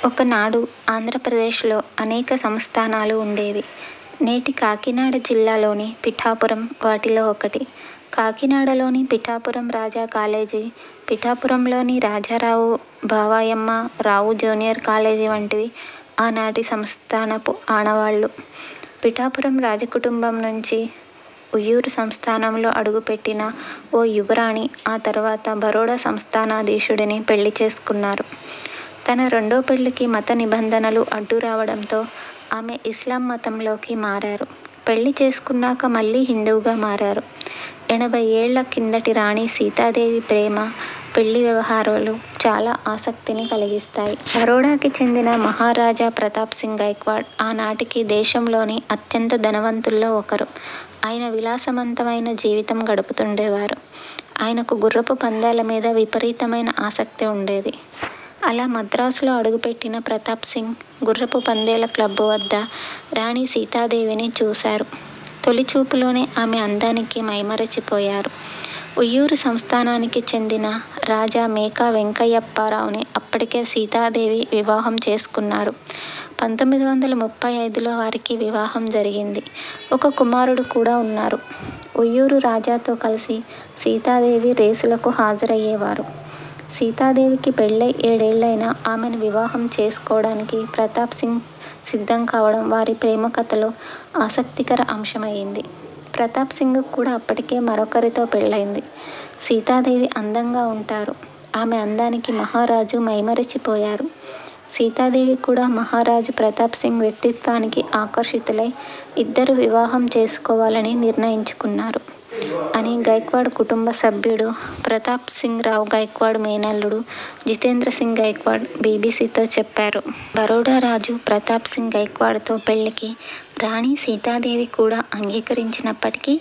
ఒకనాడు ఆంధ్రప్రదేశ్లో అనేక సంస్థానాలు ఉండేవి. నేటి కాకినాడ జిల్లాలోని పిఠాపురం వాటిలో ఒకటి. కాకినాడలోని పిఠాపురం రాజా కాలేజీ, పిఠాపురంలోని రాజారావు బావాయమ్మ రావు జూనియర్ కాలేజీ వంటివి ఆనాటి సంస్థానపు ఆనవాళ్లు. పిఠాపురం రాజకుటుంబం నుంచి ఉయ్యూరు సంస్థానంలో అడుగుపెట్టిన ఓ యువరాణి ఆ తర్వాత బరోడా సంస్థానాధీశుడిని పెళ్లి చేసుకున్నారు. తన రెండో పెళ్లికి మత నిబంధనలు అడ్డు రావడంతో ఆమె ఇస్లాం మతంలోకి మారారు. పెళ్లి చేసుకున్నాక మళ్లీ హిందువుగా మారారు. 80 ఏళ్ల కిందటి రాణి సీతాదేవి ప్రేమ, పెళ్లి వ్యవహారాలు చాలా ఆసక్తిని కలిగిస్తాయి. బరోడాకి చెందిన మహారాజా ప్రతాప్ సింగ్ గైక్వాడ్ ఆనాటికి దేశంలోని అత్యంత ధనవంతుల్లో ఒకరు. ఆయన విలాసవంతమైన జీవితం గడుపుతుండేవారు. ఆయనకు గుర్రపు పందాల మీద విపరీతమైన ఆసక్తి ఉండేది. అలా మద్రాసులో అడుగుపెట్టిన ప్రతాప్ సింగ్ గుర్రపు పందేల క్లబ్బు వద్ద రాణి సీతాదేవిని చూశారు. తొలి చూపులోనే ఆమె అందానికి మైమరచిపోయారు. ఉయ్యూరు సంస్థానానికి చెందిన రాజా మేకా వెంకయ్యప్పారావుని అప్పటికే సీతాదేవి వివాహం చేసుకున్నారు. 1935లో వారికి వివాహం జరిగింది. ఒక కుమారుడు కూడా ఉన్నారు. ఉయ్యూరు రాజాతో కలిసి సీతాదేవి రేసులకు హాజరయ్యేవారు. సీతాదేవికి పెళ్లై 7 ఏళ్లైనా ఆమెను వివాహం చేసుకోవడానికి ప్రతాప్ సింగ్ సిద్ధం కావడం వారి ప్రేమ కథలో ఆసక్తికర అంశమైంది. ప్రతాప్ సింగ్ కూడా అప్పటికే మరొకరితో పెళ్లైంది. సీతాదేవి అందంగా ఉంటారు. ఆమె అందానికి మహారాజు మైమరచిపోయారు. సీతాదేవి కూడా మహారాజు ప్రతాప్ సింగ్ వ్యక్తిత్వానికి ఆకర్షితులై ఇద్దరు వివాహం చేసుకోవాలని నిర్ణయించుకున్నారు అని గైక్వాడ్ కుటుంబ సభ్యుడు ప్రతాప్ సింగ్ రావు గైక్వాడ్ మేనల్లుడు జితేంద్ర సింగ్ గైక్వాడ్ బీబీసీతో చెప్పారు. బరోడా రాజు ప్రతాప్ సింగ్ గైక్వాడ్తో పెళ్లికి రాణి సీతాదేవి కూడా అంగీకరించినప్పటికీ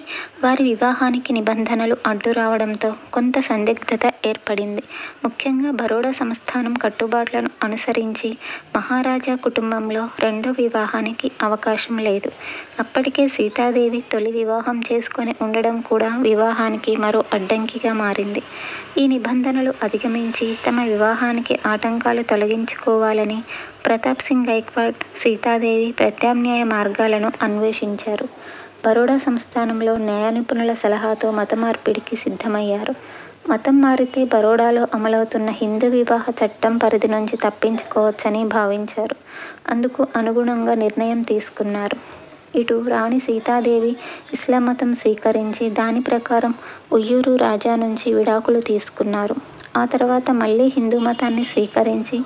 వారి వివాహానికి నిబంధనలు అడ్డు రావడంతో కొంత సందిగ్ధత ఏర్పడింది. ముఖ్యంగా బరోడా సంస్థానం కట్టుబాట్లను అనుసరించి మహారాజా కుటుంబంలో రెండో వివాహానికి అవకాశం లేదు. అప్పటికే సీతాదేవి తొలి వివాహం చేసుకొని ఉండడం కూడా వివాహానికి మరో అడ్డంకిగా మారింది. ఈ నిబంధనలు అధిగమించి తమ వివాహానికి ఆటంకాలు తొలగించుకోవాలని ప్రతాప్ సింగ్ గైక్వాడ్, సీతాదేవి ప్రత్యామ్నాయ మార్గాలను అన్వేషించారు. బరోడా సంస్థానంలో న్యాయ నిపుణుల సలహాతో మత మార్పిడికి సిద్ధమయ్యారు. మతం మారితే బరోడాలో అమలవుతున్న హిందూ వివాహ చట్టం పరిధి నుంచి తప్పించుకోవచ్చని భావించారు. అందుకు అనుగుణంగా నిర్ణయం తీసుకున్నారు. ఇటు రాణి సీతాదేవి ఇస్లాం మతం స్వీకరించి దాని ప్రకారం ఉయ్యూరు రాజా నుంచి విడాకులు తీసుకున్నారు. ఆ తర్వాత మళ్లీ హిందూ మతాన్ని స్వీకరించి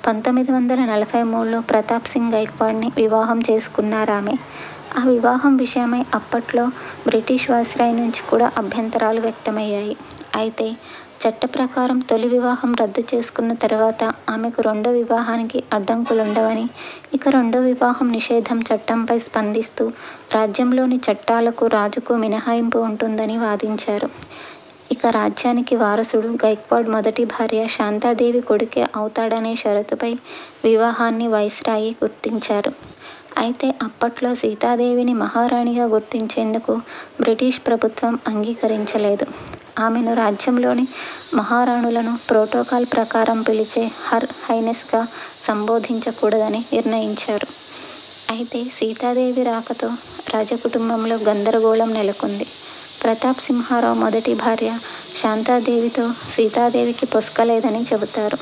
1943లో ప్రతాప్ సింగ్ గైక్వాడ్ని వివాహం చేసుకున్నారామె. ఆ వివాహం విషయమై అప్పట్లో బ్రిటిష్ వైస్రాయ్ నుంచి కూడా అభ్యంతరాలు వ్యక్తమయ్యాయి. అయితే చట్ట ప్రకారం తొలి వివాహం రద్దు చేసుకున్న తర్వాత ఆమెకు రెండో వివాహానికి అడ్డంకులుండవని, ఇక రెండో వివాహం నిషేధం చట్టంపై స్పందిస్తూ రాజ్యంలోని చట్టాలకు రాజుకు మినహాయింపు ఉంటుందని వాదించారు. ఇక రాజ్యానికి వారసుడు గైక్వాడ్ మొదటి భార్య శాంతాదేవి కొడుకే అవుతాడనే షరతుపై వివాహాన్ని వైస్రాయి గుర్తించారు. అయితే అప్పట్లో సీతాదేవిని మహారాణిగా గుర్తించేందుకు బ్రిటిష్ ప్రభుత్వం అంగీకరించలేదు. ఆమెను రాజ్యంలోని మహారాణులను ప్రోటోకాల్ ప్రకారం పిలిచే హర్ హైనెస్గా సంబోధించకూడదని నిర్ణయించారు. అయితే సీతాదేవి రాకతో రాజకుటుంబంలో గందరగోళం నెలకొంది. ప్రతాప్ సింహారావు మొదటి భార్య శాంతాదేవితో సీతాదేవికి పొసగలేదని చెబుతారు.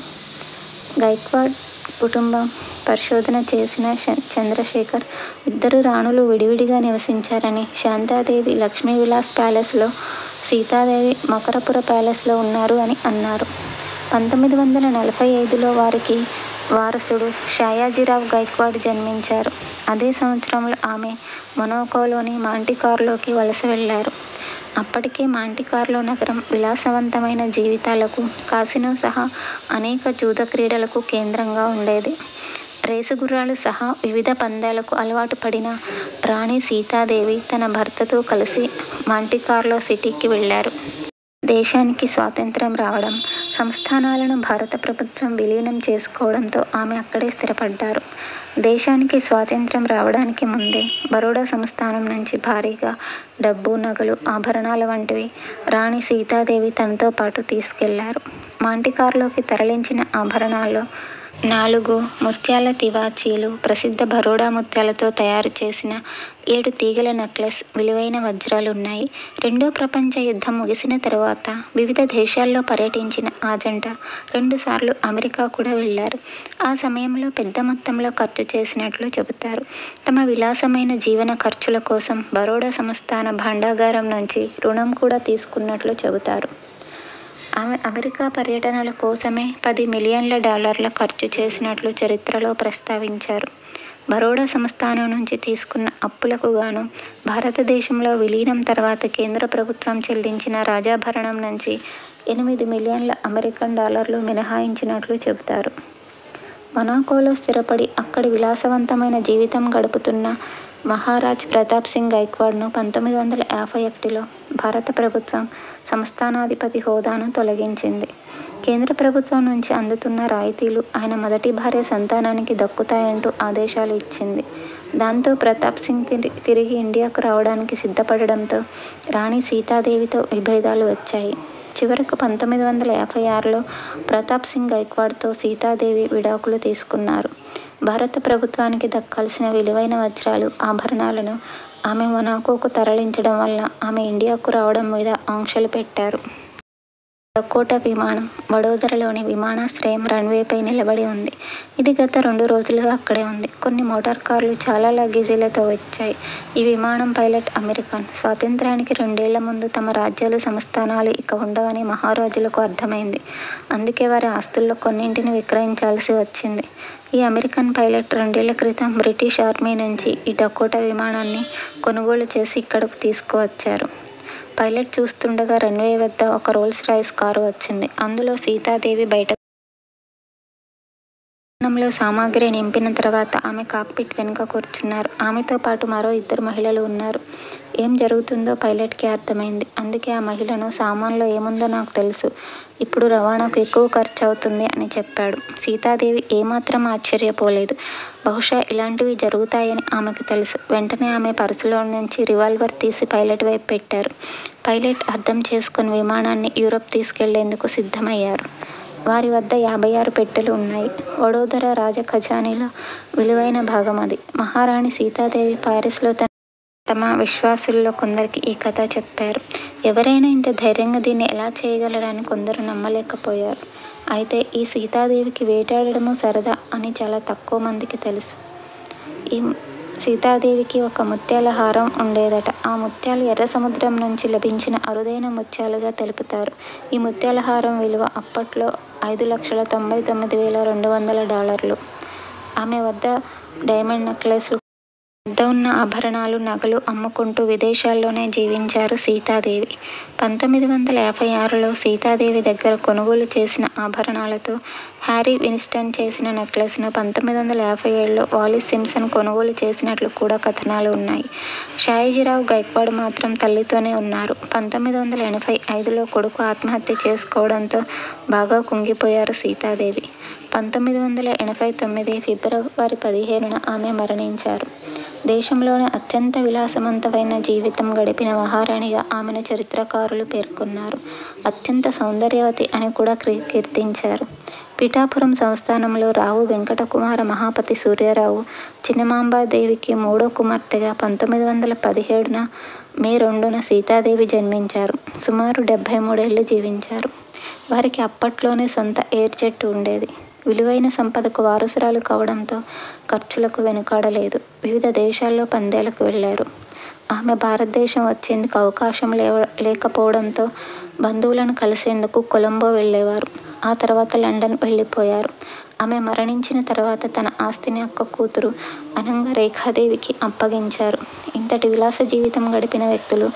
గైక్వాడ్ కుటుంబం పరిశోధన చేసిన చంద్రశేఖర్ ఇద్దరు రాణులు విడివిడిగా నివసించారని, శాంతాదేవి లక్ష్మీవిలాస్ ప్యాలెస్లో, సీతాదేవి మకరపుర ప్యాలెస్లో ఉన్నారు అని అన్నారు. 1945లో వారికి వారసుడు షయాజీరావు గైక్వాడ్ జన్మించారు. అదే సంవత్సరంలో ఆమె మొనాకోలోని మాంటికార్లోకి వలస వెళ్లారు. అప్పటికే మాంటికార్లో నగరం విలాసవంతమైన జీవితాలకు, కాసినో సహా అనేక జూద క్రీడలకు కేంద్రంగా ఉండేది. రేసు గుర్రాలు సహా వివిధ పందాలకు అలవాటు పడిన రాణి సీతాదేవి తన భర్తతో కలిసి మాంటికార్లో సిటీకి వెళ్లారు. దేశానికి స్వాతంత్ర్యం రావడం, సంస్థానాలను భారత ప్రభుత్వం విలీనం చేసుకోవడంతో ఆమె అక్కడే స్థిరపడ్డారు. దేశానికి స్వాతంత్ర్యం రావడానికి ముందే బరోడా సంస్థానం నుంచి భారీగా డబ్బు, నగలు, ఆభరణాల వంటివి రాణి సీతాదేవి తనతో పాటు తీసుకెళ్లారు. మాంటికార్లోకి తరలించిన ఆభరణాల్లో 4 ముత్యాల తివాచీలు, ప్రసిద్ధ బరోడా ముత్యాలతో తయారు చేసిన 7 తీగల నెక్లెస్, విలువైన వజ్రాలు ఉన్నాయి. రెండో ప్రపంచ యుద్ధం ముగిసిన తరువాత వివిధ దేశాల్లో పర్యటించిన ఆ జంట 2 సార్లు అమెరికా కూడా వెళ్లారు. ఆ సమయంలో పెద్ద మొత్తంలో ఖర్చు చేసినట్లు చెబుతారు. తమ విలాసమైన జీవన ఖర్చుల కోసం బరోడా సంస్థాన భాండాగారం నుంచి రుణం కూడా తీసుకున్నట్లు చెబుతారు. ఆమె అమెరికా పర్యటనల కోసమే $10 మిలియన్ల ఖర్చు చేసినట్లు చరిత్రలో ప్రస్తావించారు. బరోడా సంస్థానం నుంచి తీసుకున్న అప్పులకు గాను భారతదేశంలో విలీనం తర్వాత కేంద్ర ప్రభుత్వం చెల్లించిన రాజాభరణం నుంచి $8 మిలియన్ల మినహాయించినట్లు చెబుతారు. మొనాకోలో స్థిరపడి అక్కడి విలాసవంతమైన జీవితం గడుపుతున్న మహారాజ్ ప్రతాప్ సింగ్ గైక్వాడ్ను 1951లో భారత ప్రభుత్వం సంస్థానాధిపతి హోదాను తొలగించింది. కేంద్ర ప్రభుత్వం నుంచి అందుతున్న రాయితీలు ఆయన మొదటి భార్య సంతానానికి దక్కుతాయంటూ ఆదేశాలు ఇచ్చింది. దాంతో ప్రతాప్ సింగ్ తిరిగి ఇండియాకు రావడానికి సిద్ధపడడంతో రాణి సీతాదేవితో విభేదాలు వచ్చాయి. చివరకు 1956లో ప్రతాప్ సింగ్ గైక్వాడ్తో సీతాదేవి విడాకులు తీసుకున్నారు. భారత ప్రభుత్వానికి దక్కాల్సిన విలువైన వజ్రాలు, ఆభరణాలను ఆమె మొనాకోకు తరలించడం వల్ల ఆమె ఇండియాకు రావడం మీద ఆంక్షలు పెట్టారు. డకోటా విమానం వడోదరలోని విమానాశ్రయం రన్వేపై నిలబడి ఉంది. ఇది గత 2 రోజులుగా అక్కడే ఉంది. కొన్ని మోటార్ కార్లు, చాలా లగేజీలతో వచ్చాయి. ఈ విమానం పైలట్ అమెరికన్. స్వాతంత్ర్యానికి 2 ఏళ్ల ముందు తమ రాజ్యాలు, సంస్థానాలు ఇక ఉండవని మహారాజులకు అర్థమైంది. అందుకే వారి ఆస్తుల్లో కొన్నింటిని విక్రయించాల్సి వచ్చింది. ఈ అమెరికన్ పైలట్ 2 ఏళ్ల క్రితం బ్రిటిష్ ఆర్మీ నుంచి ఈ డకోటా విమానాన్ని కొనుగోలు చేసి ఇక్కడకు తీసుకువచ్చారు. పైలట్ చూస్తుండగా రన్వే వద్ద ఒక రోల్స్ రాయిస్ కారు వచ్చింది. అందులో సీతాదేవి బయటకు విమానంలో సామాగ్రి నింపిన తర్వాత ఆమె కాక్పిట్ వెనుక కూర్చున్నారు. ఆమెతో పాటు మరో 2 మహిళలు ఉన్నారు. ఏం జరుగుతుందో పైలట్కి అర్థమైంది. అందుకే ఆ మహిళను సామాన్లో ఏముందో నాకు తెలుసు, ఇప్పుడు రవాణాకు ఎక్కువ ఖర్చు అవుతుంది అని చెప్పాడు. సీతాదేవి ఏమాత్రం ఆశ్చర్యపోలేదు. బహుశా ఇలాంటివి జరుగుతాయని ఆమెకు తెలుసు. వెంటనే ఆమె పర్సులో నుంచి రివాల్వర్ తీసి పైలట్ వైపు పెట్టారు. పైలట్ అర్థం చేసుకుని విమానాన్ని యూరప్ తీసుకెళ్లేందుకు సిద్ధమయ్యారు. వారి వద్ద 56 పెట్టెలు ఉన్నాయి. వడోదర రాజ ఖజానాలో విలువైన భాగం అది. మహారాణి సీతాదేవి పారిస్లో తమ విశ్వాసుల్లో కొందరికి ఈ కథ చెప్పారు. ఎవరైనా ఇంత ధైర్యంగా దీన్ని ఎలా చేయగలరని కొందరు నమ్మలేకపోయారు. అయితే ఈ సీతాదేవికి వేటాడడము సరదా అని చాలా తక్కువ మందికి తెలుసు. ఈ సీతాదేవికి ఒక ముత్యాల హారం ఉండేదట. ఆ ముత్యాలు ఎర్ర సముద్రం నుంచి లభించిన అరుదైన ముత్యాలుగా తెలుపుతారు. ఈ ముత్యాల హారం విలువ అప్పట్లో $5,99,200. ఆమె వద్ద డైమండ్ నెక్లెస్లు, వద్ద ఉన్న ఆభరణాలు, నగలు అమ్ముకుంటూ విదేశాల్లోనే జీవించారు సీతాదేవి. 1956లో సీతాదేవి దగ్గర కొనుగోలు చేసిన ఆభరణాలతో హ్యారీ విన్స్టన్ చేసిన నెక్లెస్ను 1957లో వాలిస్ సింప్సన్ కొనుగోలు చేసినట్లు కూడా కథనాలు ఉన్నాయి. షాయిజీరావు గైక్వాడ్ మాత్రం తల్లితోనే ఉన్నారు. 1985లో కొడుకు ఆత్మహత్య చేసుకోవడంతో బాగా కుంగిపోయారు సీతాదేవి. 1989 ఫిబ్రవరి 15న ఆమె మరణించారు. దేశంలోనే అత్యంత విలాసవంతమైన జీవితం గడిపిన మహారాణిగా ఆమెను చరిత్రకారులు పేర్కొన్నారు. అత్యంత సౌందర్యవతి అని కూడా కీర్తించారు. పిఠాపురం సంస్థానంలో రావు వెంకట కుమార మహాపతి సూర్యారావు చిన్నమాంబాదేవికి 3వ కుమార్తెగా 1917 మే 2న సీతాదేవి జన్మించారు. సుమారు 73 ఏళ్లు జీవించారు. వారికి అప్పట్లోనే సొంత ఎయిర్ జెట్ ఉండేది. విలువైన సంపదకు వారసురాలు కావడంతో ఖర్చులకు వెనుకాడలేదు. వివిధ దేశాల్లో పందేలకు వెళ్లారు. ఆమె భారతదేశం వచ్చేందుకు అవకాశం లేకపోవడంతో బంధువులను కలిసేందుకు కొలంబో వెళ్లేవారు. ఆ తర్వాత లండన్ వెళ్లిపోయారు. ఆమె మరణించిన తర్వాత తన ఆస్తిని అక్క కూతురు అనంగ రేఖాదేవికి అప్పగించారు. ఇంతటి విలాస జీవితం గడిపిన వ్యక్తులు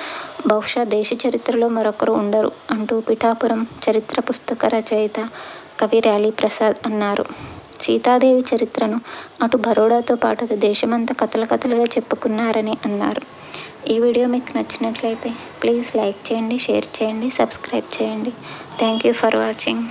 బహుశా దేశ చరిత్రలో మరొకరు ఉండరు అంటూ పిఠాపురం చరిత్ర పుస్తక రచయిత కవి ర్యాలీ ప్రసాద్ అన్నారు. సీతాదేవి చరిత్రను అటు బరోడాతో పాటు దేశమంతా కథలుగా చెప్పుకున్నారని అన్నారు. ఈ వీడియో మీకు నచ్చినట్లయితే ప్లీజ్ లైక్ చేయండి, షేర్ చేయండి, సబ్స్క్రైబ్ చేయండి. Thank you for watching.